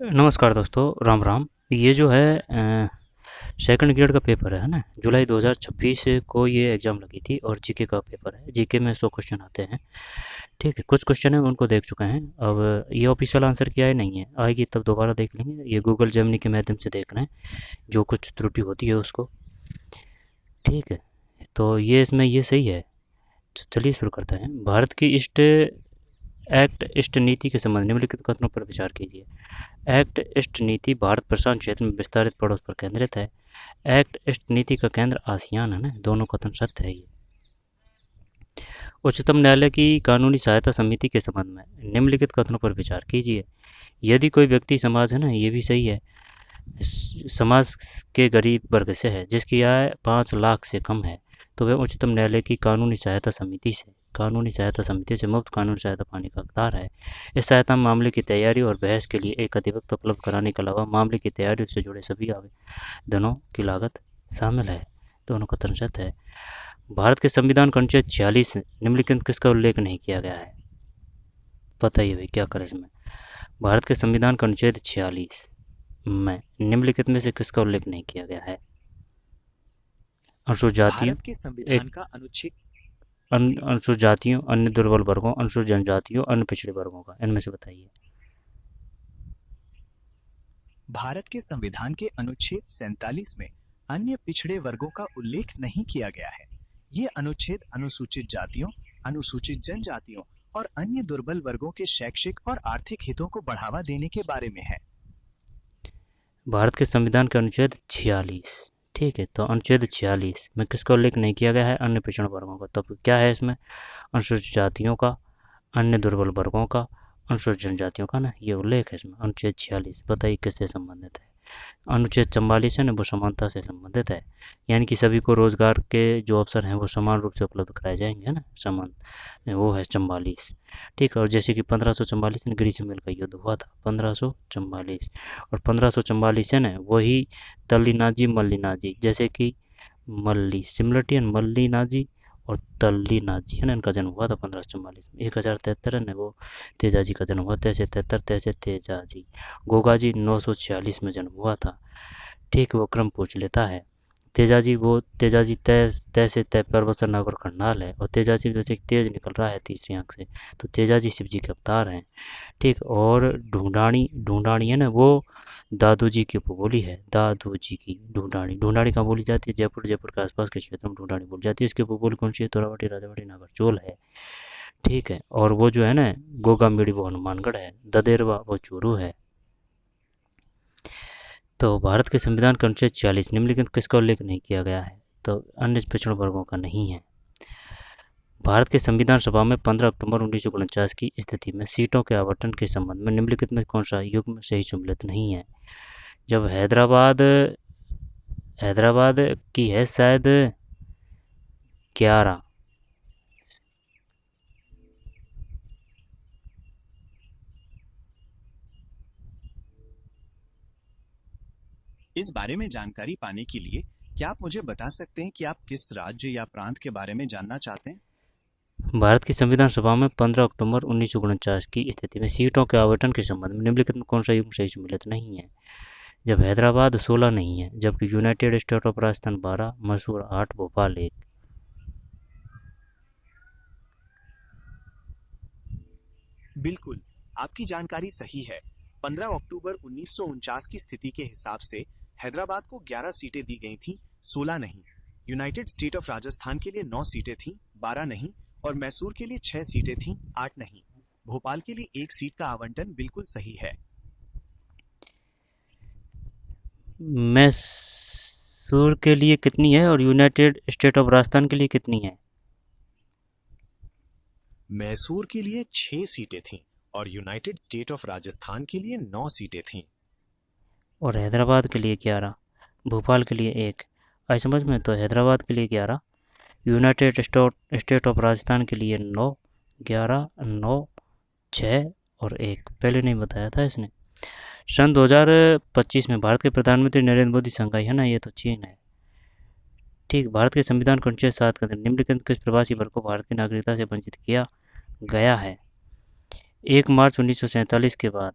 नमस्कार दोस्तों, राम राम। ये जो है सेकंड ग्रेड का पेपर है ना। जुलाई 2026 को ये एग्ज़ाम लगी थी और जीके का पेपर है। जीके में 100 क्वेश्चन आते हैं। ठीक है, कुछ क्वेश्चन है उनको देख चुके हैं। अब ये ऑफिशियल आंसर किया है नहीं है, आएगी तब दोबारा देख लेंगे। ये गूगल जेमिनी के माध्यम से देख रहे हैं, जो कुछ त्रुटि होती है उसको। ठीक है, तो ये इसमें ये सही है। तो चलिए शुरू करते हैं। भारत की ईस्ट नीति के संबंध निम्नलिखित कथनों पर विचार कीजिए। एक्ट ईस्ट नीति भारत प्रशांत क्षेत्र में विस्तारित पड़ोस पर केंद्रित है। एक्ट ईस्ट नीति का केंद्र आसियान है ना। दोनों कथन सत्य है ये। उच्चतम न्यायालय की कानूनी सहायता समिति के संबंध में निम्नलिखित कथनों पर विचार कीजिए। यदि कोई व्यक्ति समाज है ना, ये भी सही है, समाज के गरीब वर्ग से है, जिसकी आय 5 लाख से कम है, तो वह उच्चतम न्यायालय की कानूनी सहायता समिति से मुफ्त कानूनी सहायता पाने का हकदार है। इस सहायता में मामले की तैयारी और बहस के लिए एक अधिवक्ता उपलब्ध कराने के अलावा मामले की तैयारी से जुड़े सभी आवेदनों की लागत शामिल है। दोनों कथन सत्य है। भारत के संविधान का अनुच्छेद 46 निम्नलिखित किसका उल्लेख नहीं किया गया है? बताइए भाई, क्या करें इसमें। भारत के संविधान का अनुच्छेद 46 में निम्नलिखित में से किसका उल्लेख नहीं किया गया है? अनुसूचित जातियों, भारत के एक संविधान का अनुच्छेद अनुसूचित जातियों, अन्य दुर्बल वर्गों, अनुसूचित जनजातियों, अन्य पिछड़े वर्गों का, इनमें से बताइए। भारत के संविधान के अनुच्छेद 47 में अन्य पिछड़े वर्गों का उल्लेख नहीं किया गया है। ये अनुच्छेद अनुसूचित जातियों, अनुसूचित जनजातियों और अन्य दुर्बल वर्गों के शैक्षिक और आर्थिक हितों को बढ़ावा देने के बारे में है। भारत के संविधान के अनुच्छेद 46। ठीक है, तो अनुच्छेद 46 में किसका उल्लेख नहीं किया गया है? अन्य पिछड़े वर्गों का। तो क्या है इसमें? अनुसूचित जातियों का, अन्य दुर्बल वर्गों का, अनुसूचित जनजातियों का ना, ये उल्लेख है इसमें। अनुच्छेद 46 बताइए किससे संबंधित है? अनुच्छेद 44 है ना, वो समानता से संबंधित है। यानी कि सभी को रोजगार के जो अवसर हैं वो समान रूप से उपलब्ध कराए जाएंगे, है ना। समान, वो है 44। ठीक है, और जैसे कि 1544 में ग्रीष्म का युद्ध हुआ था, 1544। और 1544 है ना, वही तल्ली नाजी मल्ली नाजी, जैसे कि मल्ली सिमलटियन मल्ली नाजी और तल्ली नाजी है ना, इनका जन्म हुआ था 1544 में। 1073 है ना, वो तेजाजी का जन्म हुआ, तैसे 73 तैसे तेजाजी। गोगाजी 946 में जन्म हुआ था। ठीक, वो क्रम पूछ लेता है। तेजाजी तय तय से तय परबसर नागर खंडाल है, और तेजाजी जैसे तेज निकल रहा है तीसरी आंख से, तो तेजाजी शिव जी के अवतार हैं। ठीक, और ढूंढानी ढूंढानी है ना, वो दादू जी की उपबोली है। दादू जी की ढूंढानी ढूंढानी कहाँ बोली जाती है? जयपुर, जयपुर के आसपास के क्षेत्र में ढूंढानी बोली जाती है। इसकी उपबोली कौन सी है? तोरावटी, राजावटी, नागरचोल है। ठीक है, और वो जो है ना, गोगा मेड़ी वो हनुमानगढ़ है। ददेरवा वो चूरू है। तो भारत के संविधान का अनुच्छेद 46 निम्नलिखित किसका उल्लेख नहीं किया गया है? तो अन्य पिछड़े वर्गों का नहीं है। भारत के संविधान सभा में 15 अक्टूबर 1949 की स्थिति में सीटों के आवंटन के संबंध में निम्नलिखित में कौन सा युग्म सही सम्मिलित नहीं है? जब हैदराबाद हैदराबाद की है शायद 11। इस बारे में जानकारी पाने के लिए क्या आप मुझे बता सकते हैं कि आप किस राज्य या प्रांत के बारे में जानना चाहते हैं? भारत की संविधान सभा में 15 अक्टूबर 1949 की स्थिति में सीटों के आवंटन के संबंध में निम्नलिखित में कौन सा युग्म सही सम्मिलित नहीं है? जब हैदराबाद 16 नहीं है, जबकि United state of Rajasthan 12, Mysore 8, Bhopal 1। बिल्कुल, आपकी जानकारी सही है। 15 अक्टूबर 1949 की स्थिति के हिसाब से हैदराबाद को 11 सीटें दी गई थीं, 16 नहीं। यूनाइटेड स्टेट ऑफ राजस्थान के लिए 9 सीटें थीं, 12 नहीं। और मैसूर के लिए 6 सीटें थीं, 8 नहीं। भोपाल के लिए 1 सीट का आवंटन बिल्कुल सही है। मैसूर के लिए कितनी है और यूनाइटेड स्टेट ऑफ राजस्थान के लिए कितनी है? मैसूर के लिए 6 सीटें थीं और यूनाइटेड स्टेट ऑफ राजस्थान के लिए 9 सीटें थीं। और हैदराबाद के लिए 11, भोपाल के लिए 1। आई समझ में? तो हैदराबाद के लिए 11, यूनाइटेड स्टेट ऑफ राजस्थान के लिए 9, 11, 9, 6 और 1। पहले नहीं बताया था इसने। सन 2025 में भारत के प्रधानमंत्री नरेंद्र मोदी शंघाई है ना, ये तो चीन है। ठीक, भारत के संविधान का अनुच्छेद 7 के अंदर निम्नलिखित किस प्रवासी वर्ग को भारत की नागरिकता से वंचित किया गया है? 1 मार्च 1947 के बाद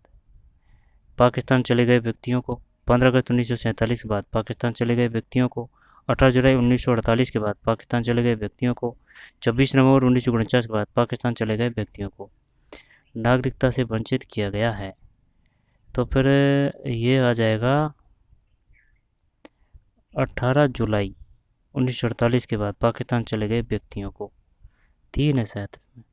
पाकिस्तान चले गए व्यक्तियों को, 15 अगस्त 1947 के बाद पाकिस्तान चले गए व्यक्तियों को, 18 जुलाई 1948 के बाद पाकिस्तान चले गए व्यक्तियों को, 26 नवंबर 1949 के बाद पाकिस्तान चले गए व्यक्तियों को नागरिकता से वंचित किया गया है। तो फिर ये आ जाएगा 18 जुलाई 1948 के बाद पाकिस्तान चले गए व्यक्तियों को। 3 है शायद इसमें।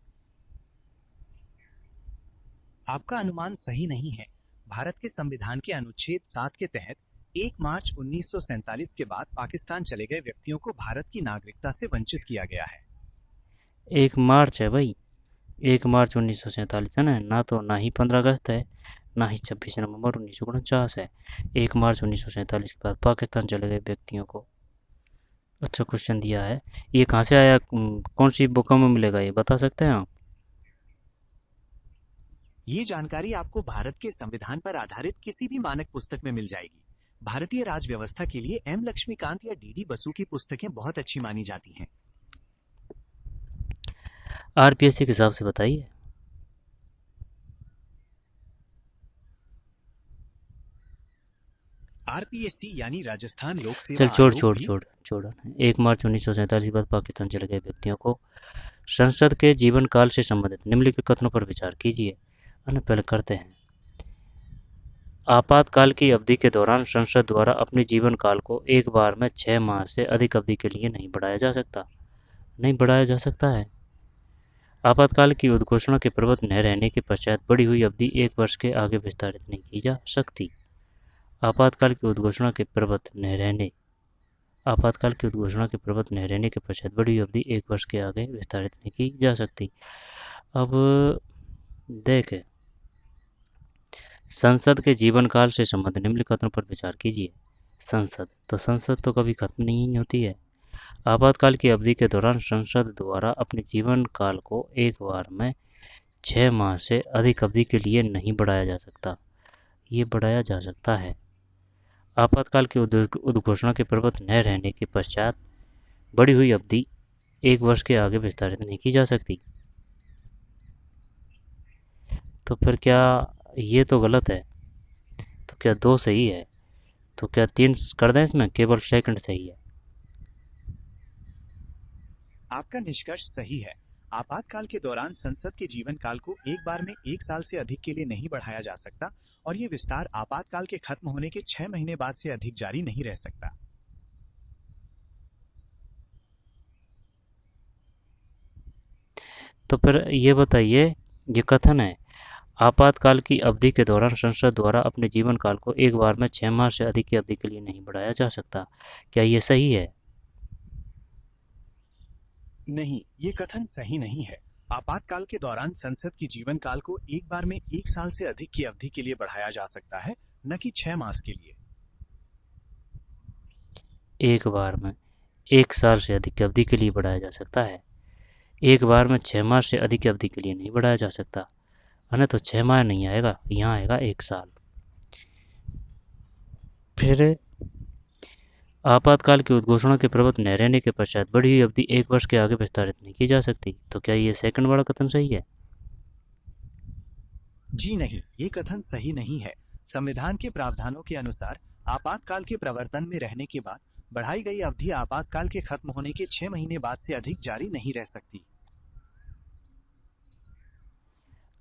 आपका अनुमान सही नहीं है। भारत के संविधान के अनुच्छेद 7 के तहत 1 मार्च 1947 के बाद पाकिस्तान चले गए व्यक्तियों को भारत की नागरिकता से वंचित किया गया है। 1 मार्च है भाई, 1 मार्च 1947 है ना तो ना ही 15 अगस्त है, ना ही 26 नवंबर 1949 है। 1 मार्च 1947 के बाद पाकिस्तान चले गए व्यक्तियों को। अच्छा क्वेश्चन दिया है। ये कहाँ से आया, कौन सी बुकों में मिलेगा, ये बता सकते हैं आप? ये जानकारी आपको भारत के संविधान पर आधारित किसी भी मानक पुस्तक में मिल जाएगी। भारतीय राज व्यवस्था के लिए एम लक्ष्मीकांत या डी डी बसु की पुस्तकें बहुत अच्छी मानी जाती हैं। आरपीएससी के हिसाब से बताइए। आरपीएससी यानी राजस्थान लोक सेवा चल छोड़ आयोग छोड़ भी छोड़ छोड़ 1 मार्च 1947 के बाद पाकिस्तान चले गए व्यक्तियों को संसद के जीवन काल से संबंधित निम्नलिखित कथनों पर विचार कीजिए। पहले करते हैं। आपातकाल की अवधि के दौरान संसद द्वारा अपने जीवन काल को एक बार में 6 माह से अधिक अवधि के लिए नहीं बढ़ाया जा सकता। नहीं बढ़ाया जा सकता है। आपातकाल की उद्घोषणा के प्रबुद्ध न रहने के पश्चात बढ़ी हुई अवधि 1 वर्ष के आगे विस्तारित नहीं की जा सकती। आपातकाल की उद्घोषणा के प्रबुद्ध न रहने आपातकाल की उद्घोषणा के प्रबुद्ध न रहने के पश्चात बढ़ी हुई अवधि 1 वर्ष के आगे विस्तारित नहीं की जा सकती। अब देख, संसद के जीवन काल से संबंधित निम्नलिखित कथनों पर विचार कीजिए। संसद तो कभी खत्म नहीं होती है। आपातकाल की अवधि के दौरान संसद द्वारा अपने जीवन काल को एक बार में 6 माह से अधिक अवधि के लिए नहीं बढ़ाया जा सकता। ये बढ़ाया जा सकता है। आपातकाल की उद्घोषणा के प्रबुद्ध न रहने के पश्चात बढ़ी हुई अवधि 1 वर्ष के आगे विस्तारित नहीं की जा सकती। तो फिर क्या ये तो गलत है? तो क्या 2 सही है? तो क्या 3 कर दें इसमें? केवल सेकंड सही है। आपका निष्कर्ष सही है। आपातकाल के दौरान संसद के जीवन काल को एक बार में 1 साल से अधिक के लिए नहीं बढ़ाया जा सकता और ये विस्तार आपातकाल के खत्म होने के 6 महीने बाद से अधिक जारी नहीं रह सकता। तो फिर ये बताइए, ये कथन है आपातकाल की अवधि के दौरान संसद द्वारा अपने जीवन काल को एक बार में 6 माह से अधिक की अवधि के लिए नहीं बढ़ाया जा सकता। क्या ये सही है? नहीं, ये कथन सही नहीं है। आपातकाल के दौरान संसद की जीवन काल को एक बार में 1 साल से अधिक की अवधि के लिए बढ़ाया जा सकता है, न कि 6 मास के लिए। एक बार में 1 साल से अधिक की अवधि के लिए बढ़ाया जा सकता है। एक बार में 6 माह से अधिक की अवधि के लिए नहीं बढ़ाया जा सकता। है तो 6 माह नहीं आएगा, यहाँ आएगा 1 साल। फिर आपातकाल की उद्घोषणा के प्रबुद्ध न रहने के पश्चात बढ़ी हुई अवधि 1 वर्ष के आगे विस्तारित नहीं की जा सकती। तो क्या ये सेकंड वाला कथन सही है? जी नहीं, ये कथन सही नहीं है। संविधान के प्रावधानों के अनुसार आपातकाल के प्रवर्तन में रहने के बाद बढ़ाई गई अवधि आपातकाल के खत्म होने के 6 महीने बाद से अधिक जारी नहीं रह सकती।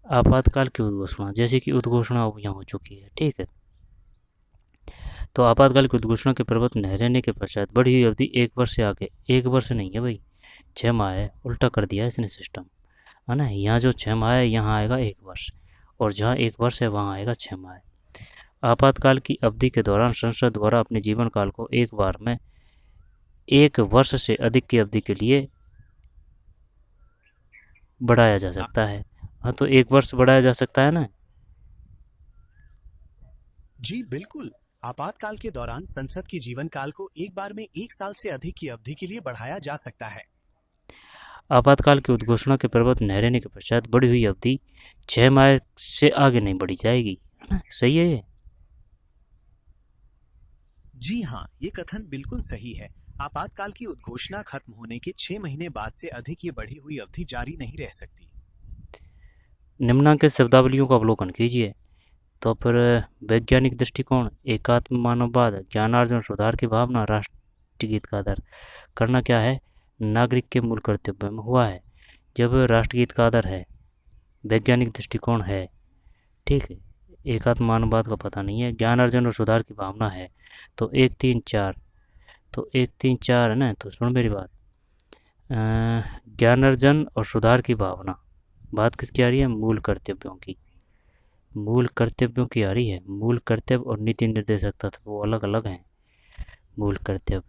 आपातकाल की उद्घोषणा, जैसे कि उद्घोषणा अब यहाँ हो चुकी है, ठीक है। तो आपातकाल की उद्घोषणा के प्रबुद्ध न रहने के पश्चात बढ़ी हुई अवधि 1 वर्ष से आगे, 1 वर्ष नहीं है भाई, 6 माह है, उल्टा कर दिया है इसने सिस्टम, है ना। यहाँ जो 6 माह है यहाँ आएगा 1 वर्ष, और जहाँ 1 वर्ष है वहाँ आएगा 6 माह। आपातकाल की अवधि के दौरान संसद द्वारा अपने जीवन काल को एक बार में 1 वर्ष से अधिक की अवधि के लिए बढ़ाया जा सकता है। हाँ, तो 1 वर्ष बढ़ाया जा सकता है ना। जी बिल्कुल। आपातकाल के दौरान संसद के जीवन काल को एक बार में 1 साल से अधिक की अवधि के लिए बढ़ाया जा सकता है। आपातकाल की उद्घोषणा के प्रबुद्ध न रहने के पश्चात बढ़ी हुई अवधि 6 माह से आगे नहीं बढ़ी जाएगी, है ना। सही है ये? जी हाँ, ये कथन बिल्कुल सही है। आपातकाल की उद्घोषणा खत्म होने के 6 महीने बाद से अधिक ये बढ़ी हुई अवधि जारी नहीं रह सकती। निम्नांकित शब्दावलियों का अवलोकन कीजिए। तो फिर वैज्ञानिक दृष्टिकोण, एकात्म मानववाद, ज्ञानार्जन और सुधार की भावना, राष्ट्रगीत का आदर करना क्या है, नागरिक के मूल कर्तव्य में हुआ है। जब राष्ट्रगीत का आदर है, वैज्ञानिक दृष्टिकोण है, ठीक है, एकात्म मानववाद का पता नहीं है, ज्ञान अर्जन और सुधार की भावना है, तो 1 3 4, तो 1 3 4 है ना। तो सुन मेरी बात, ज्ञान अर्जन और सुधार की भावना, बात किसकी आ रही है, मूल कर्तव्यों की, मूल कर्तव्यों की आ रही है। मूल कर्तव्य और नीति निर्देशक तत्व वो अलग अलग हैं, मूल कर्तव्य।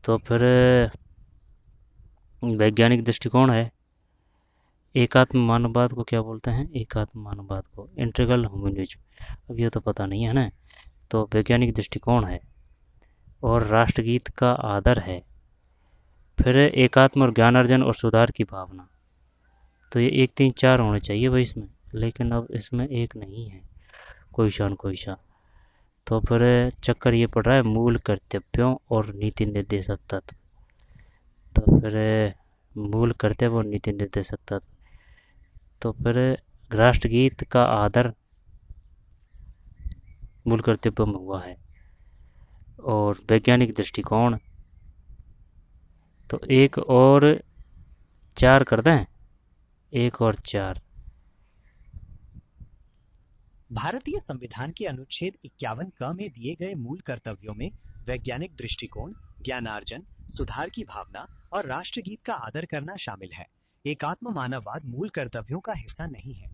तो फिर वैज्ञानिक दृष्टिकोण है, एकात्म मानववाद को क्या बोलते हैं, एकात्म मानववाद को इंटीग्रल ह्यूमनिज्म, अब ये तो पता नहीं है ना। तो वैज्ञानिक दृष्टिकोण है और राष्ट्रगीत का आदर है, फिर एकात्म और ज्ञानार्जन और सुधार की भावना। तो ये 1 3 4 होने चाहिए भाई इसमें, लेकिन अब इसमें एक नहीं है, कोई शान कोई शा। तो फिर चक्कर ये पड़ रहा है मूल कर्तव्यों और नीति निर्देशक तत्व। तो फिर मूल कर्तव्य और नीति निर्देशक तत्व, तो फिर राष्ट्रगीत का आदर मूल कर्तव्यों में हुआ है। और वैज्ञानिक दृष्टिकोण, तो 1 और 4 कर दें, 1 और 4। भारतीय संविधान के अनुच्छेद 51 क में दिए गए मूल कर्तव्यों में वैज्ञानिक दृष्टिकोण, ज्ञानार्जन, सुधार की भावना और राष्ट्रगीत का आदर करना शामिल है। एकात्म मानववाद मूल कर्तव्यों का हिस्सा नहीं है।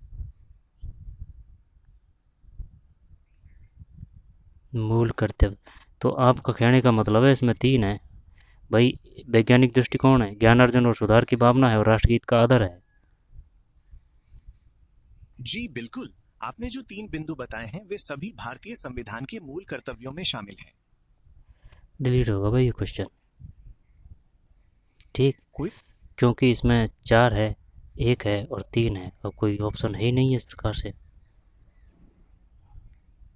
मूल कर्तव्य, तो आपका कहने का मतलब है इसमें 3 है भाई, वैज्ञानिक दृष्टिकोण है, ज्ञानार्जन और सुधार की भावना है, और राष्ट्रगीत का आदर है। जी बिल्कुल, आपने जो 3 बिंदु बताए हैं वे सभी भारतीय संविधान के मूल कर्तव्यों में शामिल हैं। डिलीट होगा भाई ये क्वेश्चन, ठीक, कोई क्योंकि इसमें 4 है, 1 है और 3 है, और कोई ऑप्शन है ही नहीं है इस प्रकार से।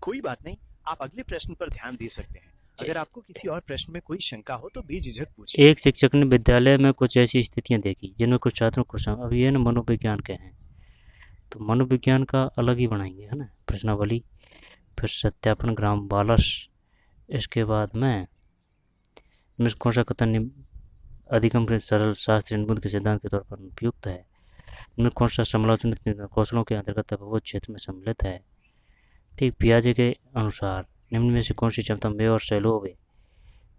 कोई बात नहीं, आप अगले प्रश्न पर ध्यान दे सकते हैं। अगर आपको किसी और प्रश्न में कोई शंका हो तो बेझिझक पूछिए। एक शिक्षक ने विद्यालय में कुछ ऐसी स्थितियां देखी जिनमें कुछ छात्रों को अब ये ना मनोविज्ञान के हैं, तो मनोविज्ञान का अलग ही बनाएंगे है ना प्रश्नावली। फिर सत्यापन ग्राम बालस, इसके बाद में कौन सा कथन अधिगम के सरल शास्त्रीय निबंध के सिद्धांत के तौर पर उपयुक्त है, इनमें कौन सा समालोचन कौशलों के अंतर्गत बहुत क्षेत्र में सम्मिलित है। ठीक, पियाजे के अनुसार निम्न में से कौन सी क्षमता में और सैलोव है।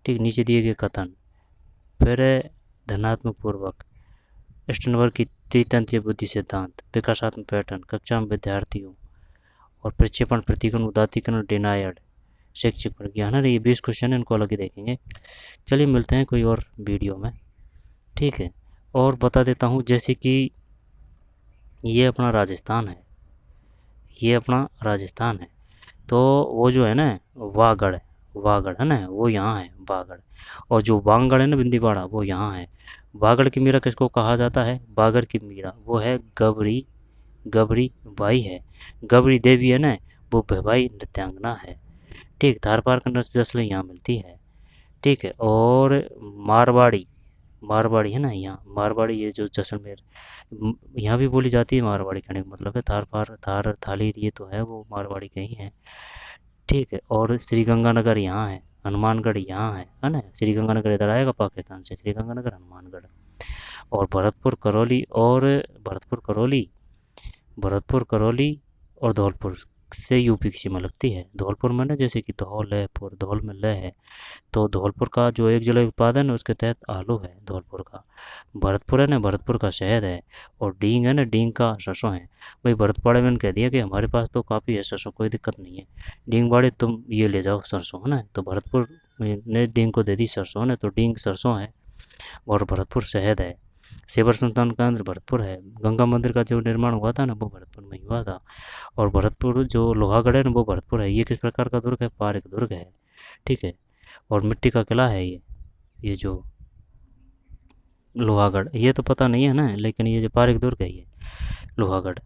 ठीक, नीचे दिए गए कथन। फिर धनात्मक पूर्वक स्टनबर्ग की त्रितंत्रीय बुद्धि सिद्धांत, विकासात्मक पैटर्न, कक्षा में विद्यार्थियों और प्रक्षेपण, प्रतिगमन, उदातीकरण, डिनायड, शैक्षिक प्रज्ञान है। ये 20 क्वेश्चन है, इनको अलग ही देखेंगे। चलिए मिलते हैं कोई और वीडियो में, ठीक है। और बता देता हूँ, जैसे कि ये अपना राजस्थान है, ये अपना राजस्थान है, तो वो जो है ना वागड़, वागड़ है ना, वो यहाँ है वागड़, और जो वांगड़ है ना बिंदीपाड़ा, वो यहाँ है। वागड़ की मीरा किसको कहा जाता है, बागड़ की मीरा वो है गबरी, गबरी बाई है, गबरी देवी है ना, वो भवाई नृत्यांगना है। ठीक, धारपार का नृत्य जसलें यहाँ मिलती है, ठीक है। और मारवाड़ी, मारवाड़ी है ना यहाँ, मारवाड़ी ये जो जैसलमेर, यहाँ भी बोली जाती है मारवाड़ी, कहने का मतलब है थार पार थार थाली, ये तो है वो मारवाड़ी के ही है, ठीक है। और श्री गंगानगर यहाँ है, हनुमानगढ़ यहाँ है ना, श्री गंगानगर इधर आएगा पाकिस्तान से, श्री गंगानगर हनुमानगढ़। और भरतपुर करौली, और भरतपुर करौली, भरतपुर करौली और धौलपुर से यूपी की सीमा लगती है। धौलपुर में ना जैसे कि धौल है, पुर धौल में ल है, तो धौलपुर का जो एक जिला उत्पादन है उसके तहत आलू है धौलपुर का। भरतपुर है ना, भरतपुर का शहद है। और डींग है ना, डींग का सरसों है। भाई भरतपाड़े में कह दिया कि हमारे पास तो काफ़ी है सरसों, कोई दिक्कत नहीं है, डींग बाड़े तुम ये ले जाओ सरसों है ना, तो भरतपुर ने डींग को दे दी सरसों ने, तो डींग सरसों है और भरतपुर शहद है। सेवर संतान का केंद्र भरतपुर है। गंगा मंदिर का जो निर्माण हुआ था ना वो भरतपुर में ही हुआ था। और भरतपुर जो लोहागढ़ है ना वो भरतपुर है। ये किस प्रकार का दुर्ग है, पारिक दुर्ग है, ठीक है। और मिट्टी का किला है ये जो लोहागढ़, ये तो पता नहीं है ना, लेकिन ये जो पारिक दुर्ग है ये लोहागढ़,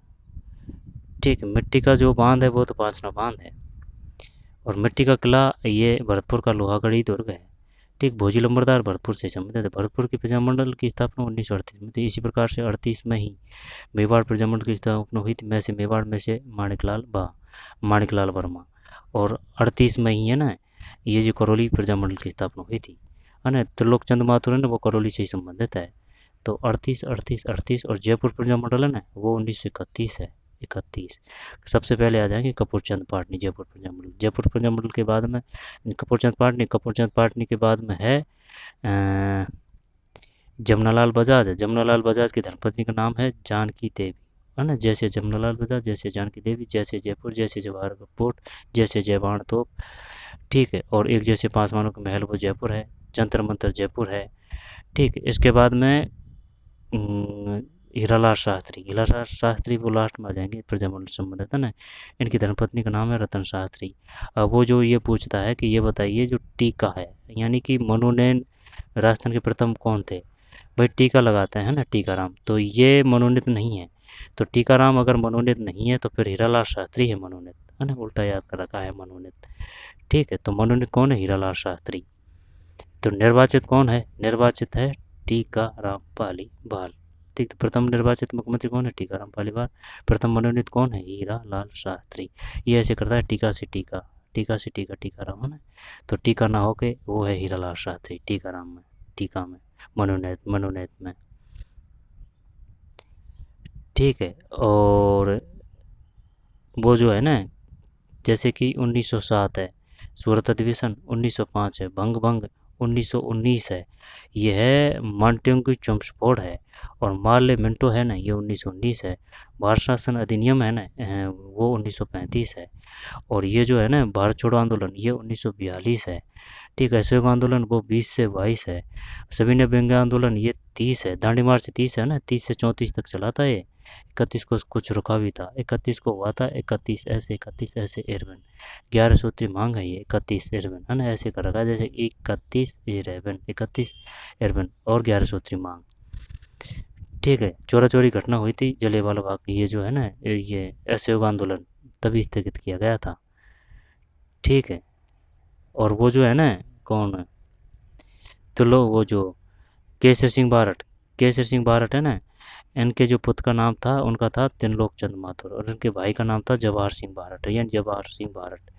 ठीक है। मिट्टी का जो बांध है वो तो पांचना बांध है। और मिट्टी का किला ये भरतपुर का लोहागढ़ी दुर्ग है, ठीक। भोजी लंबरदार भरतपुर से संबंधित है। भरतपुर की प्रजामंडल की स्थापना 1938 में, तो इसी प्रकार से 38 में ही मेवाड़ प्रजामंडल की स्थापना हुई थी। में से मेवाड़ में से माणिकलाल बा, माणिकलाल वर्मा। और 38 में ही है ना ये जो करौली प्रजामंडल की स्थापना हुई थी, है ना। त्रिलोक चंद माथुर है ना वो करौली से ही संबंधित है। तो 38 और जयपुर प्रजामंडल है ना वो 1931 है। 31 सबसे पहले आ जाएंगे कपूर चंद पाटनी जयपुर प्रजामंडल। जयपुर प्रजामंडल के बाद में कपूर चंद पाटनी के बाद में है जमुनालाल बजाज है। जमुनालाल बजाज की धर्मपत्नी का नाम है जानकी देवी, है ना। जैसे जमुनालाल बजाज, जैसे जानकी देवी, जैसे जयपुर, जैसे जवाहर कपूर, जैसे जयबाण तोप, ठीक है। और एक जैसे पासवानों का महल वो जयपुर है। जंतर मंतर जयपुर है, ठीक है। इसके बाद में हीरालाल शास्त्री, हीरालाल शास्त्री वो लास्ट में आ जाएंगे प्रजामंडल से संबंधित, है ना। इनकी धर्मपत्नी का नाम है रतन शास्त्री। अब वो जो ये पूछता है कि ये बताइए जो टीका है यानी कि मनोनयन राजस्थान के प्रथम कौन थे। भाई टीका लगाते हैं ना टीकाराम, तो ये मनोनीत नहीं है। तो टीकाराम अगर मनोनीत नहीं है तो फिर हीरालाल शास्त्री है मनोनीत, है ना। उल्टा याद कर रखा है मनोनीत, ठीक है। तो मनोनीत कौन है, हीरालाल शास्त्री। तो निर्वाचित कौन है, निर्वाचित है टीकाराम पालीवाल, ठीक। तो प्रथम निर्वाचित मुख्यमंत्री कौन है, टीकाराम पालीवाल। प्रथम मनोनीत कौन है, हीरालाल शास्त्री। ये ऐसे करता है टीका से टीका, टीका से टीका, टीकाराम, है ना। तो टीका ना होके वो है हीरालाल शास्त्री टीकाराम में, टीका में, मनोनीत मनोनीत में, ठीक है। और वो जो है ना जैसे कि 1907 है सूरत अधिवेशन, 1905 है भंग भंग, 1919 है ये है मांटेंगू चम्सफोर्ड है। और मार्ले मिंटो है ना ये 1919 है। भारत शासन अधिनियम है ना वो 1935 है। और ये जो है ना भारत छोड़ो आंदोलन ये 1942 है, ठीक है। असहयोग आंदोलन वो 20 से 22 है। सविनय अभ्यंग आंदोलन ये 30 है। दांडी मार्च 30 है ना, 30 से 34 तक चला था ये। 31 को कुछ रुका भी था, 31 को हुआ था 31 ऐसे एरवन। 11 सूत्री मांग है ये 31 एरवन, है ना। ऐसे कर रखा है जैसे 31 एरवन, 31 एरवन और 11 सूत्री मांग, ठीक है। चोरा चोरी घटना हुई थी जलियांवाला बाग की, ये जो है ना ये असहयोग आंदोलन तभी स्थगित किया गया था, ठीक है। और वो जो है ना कौन है, तो लो वो जो केसर सिंह बारट, केसर सिंह बारट है ना, इनके जो पुत्र का नाम था उनका था त्रिलोक चंद माथुर और इनके भाई का नाम था जवाहर सिंह बारट, यानी जवाहर सिंह बारट,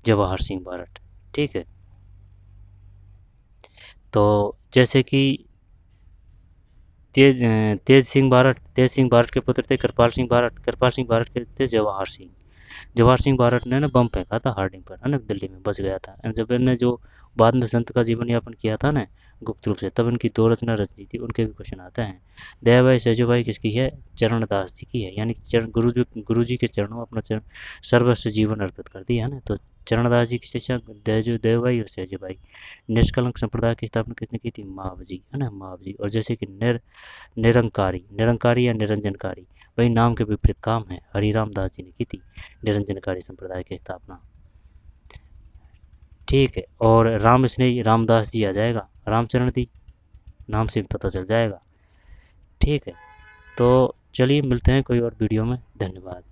जवाहर सिंह बारट, ठीक है। तो जैसे कि तेज सिंह बारट के पुत्र थे कृपाल सिंह बारट, कृपाल सिंह बारट के थे जवाहर सिंह। जवाहर सिंह बारट ने ना बम फेंका था हार्डिंग पर, है ना, दिल्ली में बच गया था। जब इन्होंने जो बाद में संत का जीवन यापन किया था ना गुप्त रूप से, तब इनकी दो रचना रची थी, उनके भी क्वेश्चन आते हैं। दयाबाई सहजोबाई किसकी है, चरणदास जी की है, यानी चरण गुरु जी के चरणों में अपना चरण सर्वस्व जीवन अर्पित कर दिया, है ना। तो चरणदास जी की शिष्या देवबाई और सहजोबाई। निष्कलंक संप्रदाय की स्थापना किसने की थी, मावजी, है ना, मावजी। और जैसे कि निरंकारी, निरंकारी या निरंजनकारी, वही नाम के विपरीत काम है, हरिराम दास जी ने की थी निरंजनकारी संप्रदाय की स्थापना, ठीक है। और राम स्नेही रामदास जी आ जाएगा, रामचरण दी नाम से भी पता चल जाएगा, ठीक है। तो चलिए मिलते हैं कोई और वीडियो में, धन्यवाद।